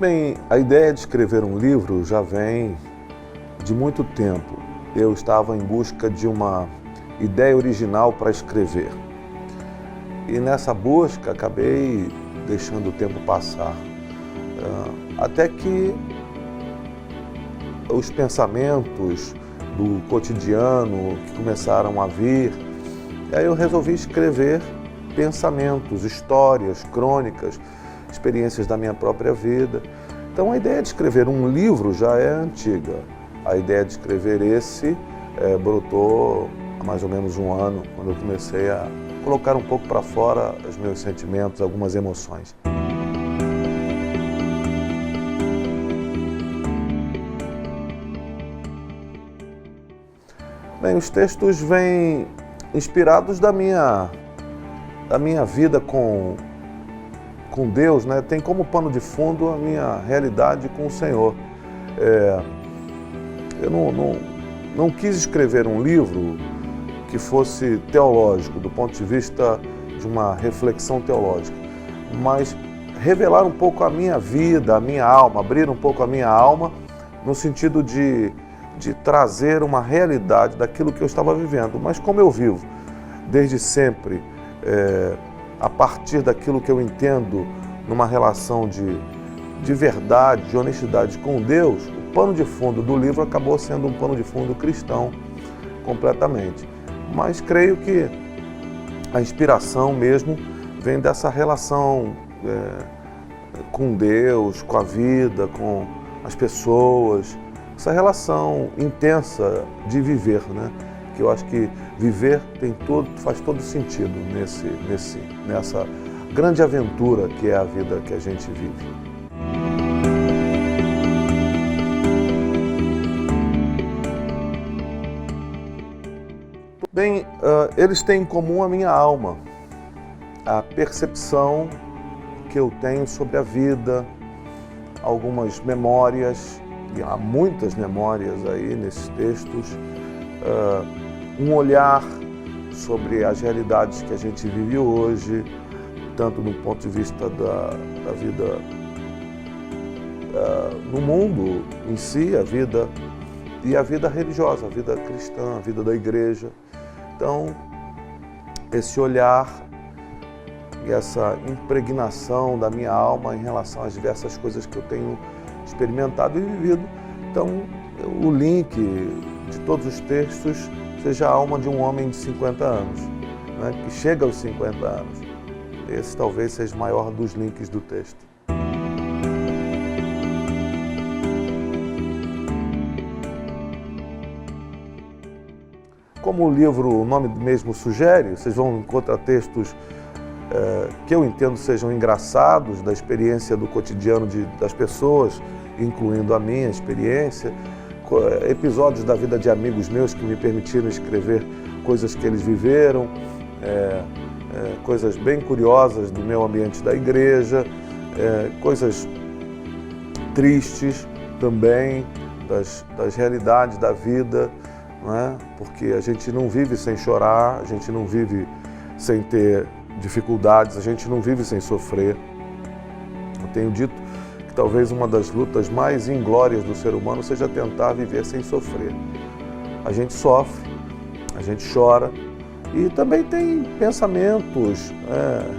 Bem, a ideia de escrever um livro já vem de muito tempo. Eu estava em busca de uma ideia original para escrever. E nessa busca acabei deixando o tempo passar. Até que os pensamentos do cotidiano que começaram a vir, e aí eu resolvi escrever pensamentos, histórias, crônicas, experiências da minha própria vida. Então a ideia de escrever um livro já é antiga. A ideia de escrever esse brotou há mais ou menos um ano, quando eu comecei a colocar um pouco para fora os meus sentimentos, algumas emoções. Bem, os textos vêm inspirados da minha vida com Deus, né? Tem como pano de fundo a minha realidade com o Senhor. Eu não quis escrever um livro que fosse teológico, do ponto de vista de uma reflexão teológica, mas revelar um pouco a minha vida, a minha alma, abrir um pouco a minha alma, no sentido de trazer uma realidade daquilo que eu estava vivendo. Mas como eu vivo desde sempre, a partir daquilo que eu entendo numa relação de verdade, de honestidade com Deus, o pano de fundo do livro acabou sendo um pano de fundo cristão completamente. Mas creio que a inspiração mesmo vem dessa relação com Deus, com a vida, com as pessoas, essa relação intensa de viver, né? Que eu acho que viver faz todo sentido nessa grande aventura que é a vida que a gente vive. Bem, eles têm em comum a minha alma, a percepção que eu tenho sobre a vida, algumas memórias, e há muitas memórias aí nesses textos, um olhar sobre as realidades que a gente vive hoje, tanto do ponto de vista da vida no mundo em si, a vida religiosa, a vida cristã, a vida da igreja. Então, esse olhar e essa impregnação da minha alma em relação às diversas coisas que eu tenho experimentado e vivido. Então, o link de todos os textos seja a alma de um homem de 50 anos, né, que chega aos 50 anos. Esse talvez seja o maior dos links do texto. Como o livro, o nome mesmo sugere, vocês vão encontrar textos que eu entendo sejam engraçados, da experiência do cotidiano das pessoas, incluindo a minha experiência, episódios da vida de amigos meus que me permitiram escrever coisas que eles viveram, coisas bem curiosas do meu ambiente da igreja, coisas tristes também, das realidades da vida, não é? Porque a gente não vive sem chorar, a gente não vive sem ter dificuldades, a gente não vive sem sofrer. Eu tenho dito que talvez uma das lutas mais inglórias do ser humano seja tentar viver sem sofrer. A gente sofre, a gente chora e também tem pensamentos,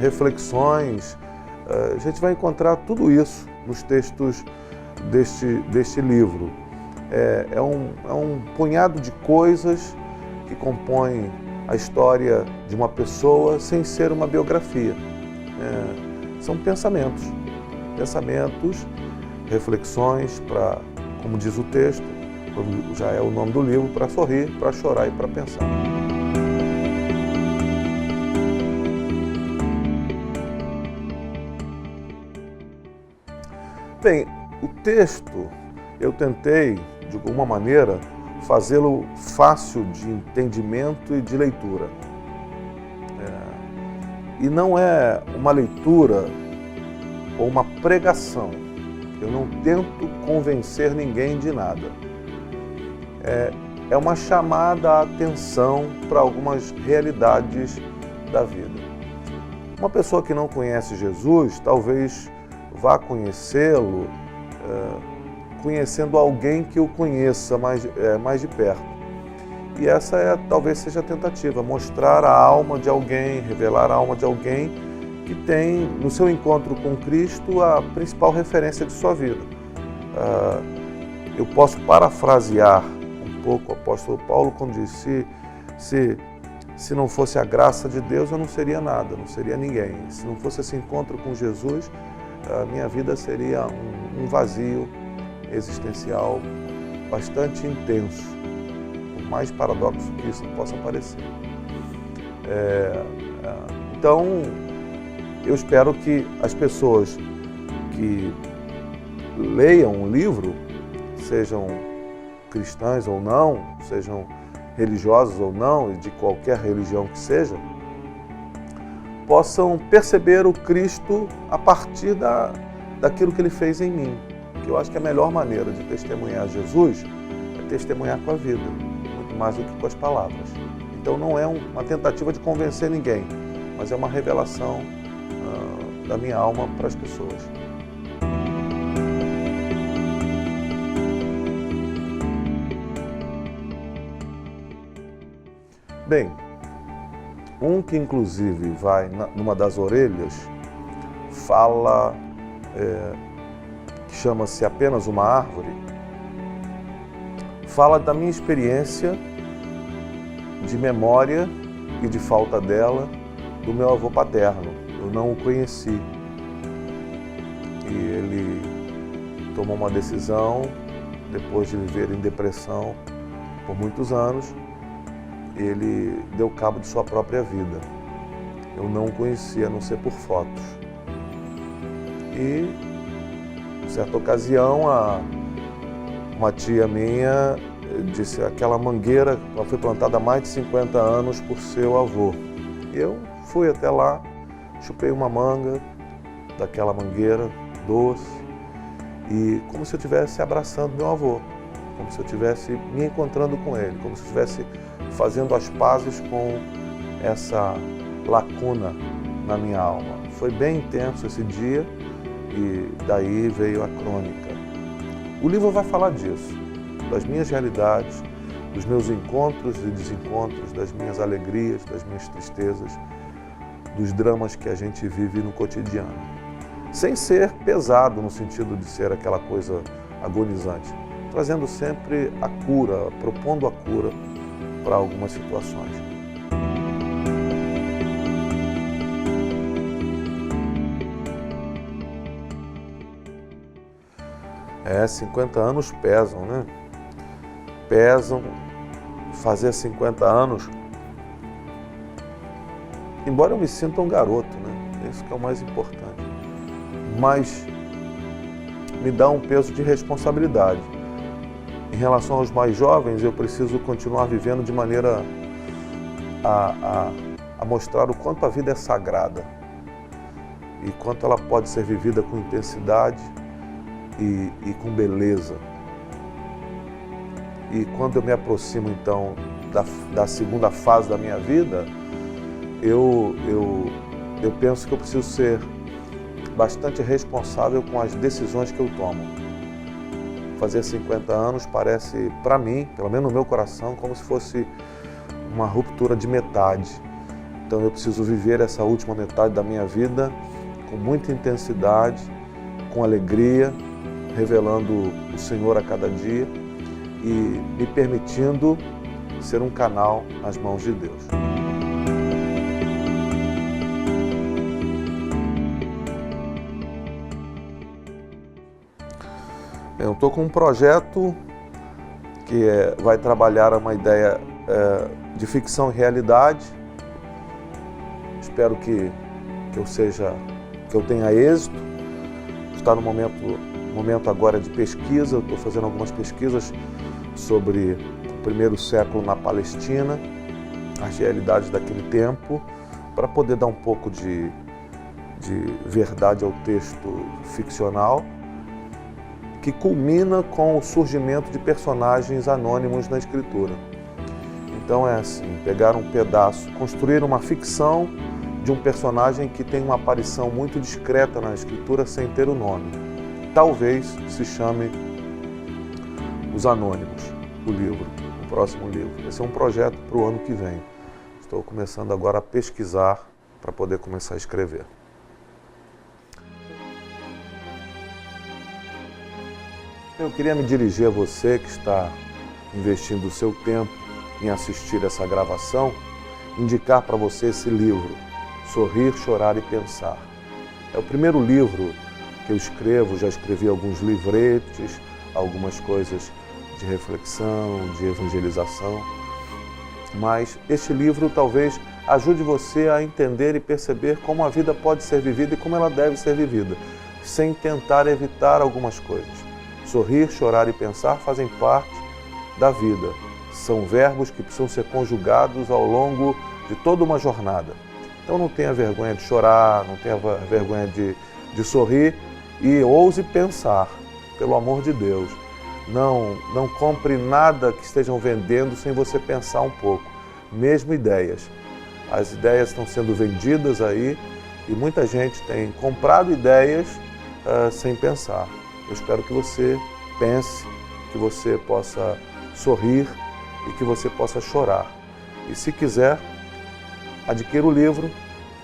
reflexões. A gente vai encontrar tudo isso nos textos deste livro. É um punhado de coisas que compõem a história de uma pessoa sem ser uma biografia. São pensamentos, reflexões para, como diz o texto, já é o nome do livro, para sorrir, para chorar e para pensar. Bem, o texto eu tentei, de alguma maneira, fazê-lo fácil de entendimento e de leitura. E não é uma leitura ou uma pregação. Eu não tento convencer ninguém de nada. É uma chamada à atenção para algumas realidades da vida. Uma pessoa que não conhece Jesus, talvez vá conhecê-lo conhecendo alguém que o conheça mais de perto. E essa talvez seja a tentativa, mostrar a alma de alguém, revelar a alma de alguém que tem, no seu encontro com Cristo, a principal referência de sua vida. Eu posso parafrasear um pouco o apóstolo Paulo quando disse: se não fosse a graça de Deus, eu não seria nada, não seria ninguém. Se não fosse esse encontro com Jesus, a minha vida seria um vazio existencial bastante intenso, por mais paradoxo que isso possa parecer. Então, eu espero que as pessoas que leiam o livro, sejam cristãs ou não, sejam religiosos ou não, e de qualquer religião que seja, possam perceber o Cristo a partir daquilo que Ele fez em mim. Que eu acho que a melhor maneira de testemunhar Jesus é testemunhar com a vida, muito mais do que com as palavras. Então não é uma tentativa de convencer ninguém, mas é uma revelação da minha alma para as pessoas. Bem, um que inclusive vai numa das orelhas, fala, que chama-se Apenas uma Árvore, fala da minha experiência de memória e de falta dela do meu avô paterno. Eu não o conheci. E ele tomou uma decisão, depois de viver em depressão por muitos anos, ele deu cabo de sua própria vida. Eu não o conhecia, a não ser por fotos. E, em certa ocasião, uma tia minha disse: aquela mangueira ela foi plantada há mais de 50 anos por seu avô. E eu fui até lá, chupei uma manga daquela mangueira doce, e como se eu estivesse abraçando meu avô, como se eu estivesse me encontrando com ele, como se eu estivesse fazendo as pazes com essa lacuna na minha alma. Foi bem intenso esse dia e daí veio a crônica. O livro vai falar disso, das minhas realidades, dos meus encontros e desencontros, das minhas alegrias, das minhas tristezas, dos dramas que a gente vive no cotidiano. Sem ser pesado no sentido de ser aquela coisa agonizante, trazendo sempre a cura, propondo a cura para algumas situações. 50 anos pesam, né? Pesam. Fazer 50 anos, embora eu me sinta um garoto, né? Isso que é o mais importante. Mas me dá um peso de responsabilidade. Em relação aos mais jovens, eu preciso continuar vivendo de maneira a mostrar o quanto a vida é sagrada e quanto ela pode ser vivida com intensidade e com beleza. E quando eu me aproximo, então, da segunda fase da minha vida, eu penso que eu preciso ser bastante responsável com as decisões que eu tomo. Fazer 50 anos parece, para mim, pelo menos no meu coração, como se fosse uma ruptura de metade. Então eu preciso viver essa última metade da minha vida com muita intensidade, com alegria, revelando o Senhor a cada dia e me permitindo ser um canal nas mãos de Deus. Eu estou com um projeto que vai trabalhar uma ideia de ficção e realidade. Espero que eu tenha êxito. Está no momento agora de pesquisa. Eu estou fazendo algumas pesquisas sobre o primeiro século na Palestina, as realidades daquele tempo, para poder dar um pouco de verdade ao texto ficcional, que culmina com o surgimento de personagens anônimos na escritura. Então é assim, pegar um pedaço, construir uma ficção de um personagem que tem uma aparição muito discreta na escritura sem ter o nome. talvez se chame Os Anônimos, o livro, o próximo livro. Esse é um projeto para o ano que vem. Estou começando agora a pesquisar para poder começar a escrever. Eu queria me dirigir a você que está investindo o seu tempo em assistir essa gravação, indicar para você esse livro, Sorrir, Chorar e Pensar. É o primeiro livro que eu escrevo, já escrevi alguns livretes, algumas coisas de reflexão, de evangelização, mas este livro talvez ajude você a entender e perceber como a vida pode ser vivida e como ela deve ser vivida, sem tentar evitar algumas coisas. Sorrir, chorar e pensar fazem parte da vida. São verbos que precisam ser conjugados ao longo de toda uma jornada. Então não tenha vergonha de chorar, não tenha vergonha de sorrir e ouse pensar, pelo amor de Deus. Não compre nada que estejam vendendo sem você pensar um pouco, mesmo ideias. As ideias estão sendo vendidas aí e muita gente tem comprado ideias sem pensar. Eu espero que você pense, que você possa sorrir e que você possa chorar. E se quiser, adquira o livro,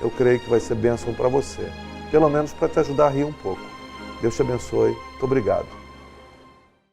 eu creio que vai ser bênção para você. Pelo menos para te ajudar a rir um pouco. Deus te abençoe. Muito obrigado.